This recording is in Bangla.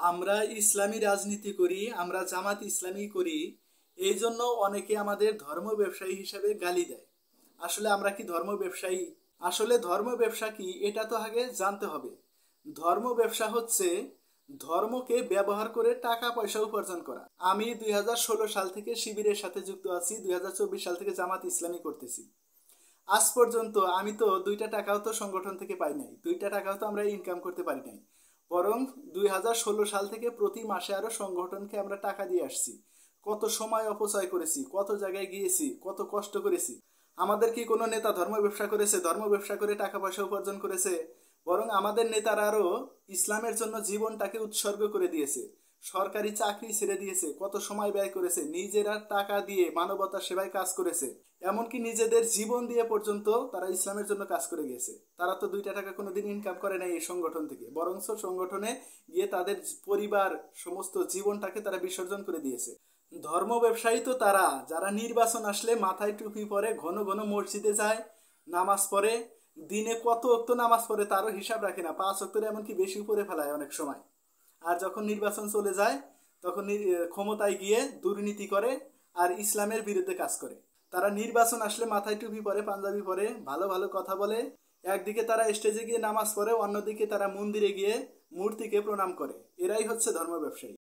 আমরা ইসলামী রাজনীতি করি, আমরা জামাত ইসলামী করি। এই জন্য অনেকে আমাদের ধর্ম ব্যবসায়ী হিসেবে গালি দেয়। আসলে আমরা কি ধর্ম ব্যবসায়ী? আসলে ধর্ম ব্যবসা কি এটা তো আগে জানতে হবে। ধর্ম ব্যবসা হচ্ছে ধর্মকে ব্যবহার করে টাকা পয়সা উপার্জন করা। আমি 2016 সাল থেকে শিবিরের সাথে যুক্ত আছি, 2024 সাল থেকে জামাত ইসলামী করতেছি। আজ পর্যন্ত আমি তো 2টা টাকাও তো সংগঠন থেকে পাই নাই, 2টা টাকাও তো আমরা ইনকাম করতে পারি নাই। বরং 2016 সাল থেকে প্রতি মাসে আরো সংগঠনকে আমরা টাকা দিয়ে আসছি। কত সময় অপচয় করেছি, কত জায়গায় গিয়েছি, কত কষ্ট করেছি। আমাদের কি কোনো নেতা ধর্ম ব্যবসা করেছে, ধর্ম ব্যবসা করে টাকা পয়সা উপার্জন করেছে? বরং আমাদের নেতারা আরো ইসলামের জন্য জীবনটাকে উৎসর্গ করে দিয়েছে, সরকারি চাকরি ছেড়ে দিয়েছে, কত সময় ব্যয় করেছে, নিজেরা টাকা দিয়ে মানবতার সেবায় কাজ করেছে, এমনকি নিজেদের জীবন দিয়ে পর্যন্ত তারা ইসলামের জন্য কাজ করে গেছে। তারা তো 2টা টাকা কোনোদিন ইনকাম করে নাই এই সংগঠন থেকে, বরঞ্চ সংগঠনে গিয়ে তাদের পরিবার সমস্ত জীবনটাকে তারা বিসর্জন করে দিয়েছে। ধর্ম ব্যবসায়ী তো তারা যারা নির্বাচন আসলে মাথায় টুপি পরে ঘন ঘন মসজিদে যায়, নামাজ পড়ে, দিনে কত ওয়াক্ত নামাজ পড়ে তারও হিসাব রাখে না, 5 ওয়াক্তের এমনকি বেশি উপরে ফেলায় অনেক সময়। আর যখন নির্বাচন চলে যায় তখন ক্ষমতায় গিয়ে দুর্নীতি করে আর ইসলামের বিরুদ্ধে কাজ করে। তারা নির্বাচন আসলে মাথায় টুপি পরে, পাঞ্জাবি পরে, ভালো ভালো কথা বলে, একদিকে তারা স্টেজে গিয়ে নামাজ পড়ে, অন্যদিকে তারা মন্দিরে গিয়ে মূর্তিকে প্রণাম করে। এরাই হচ্ছে ধর্ম ব্যবসায়ী।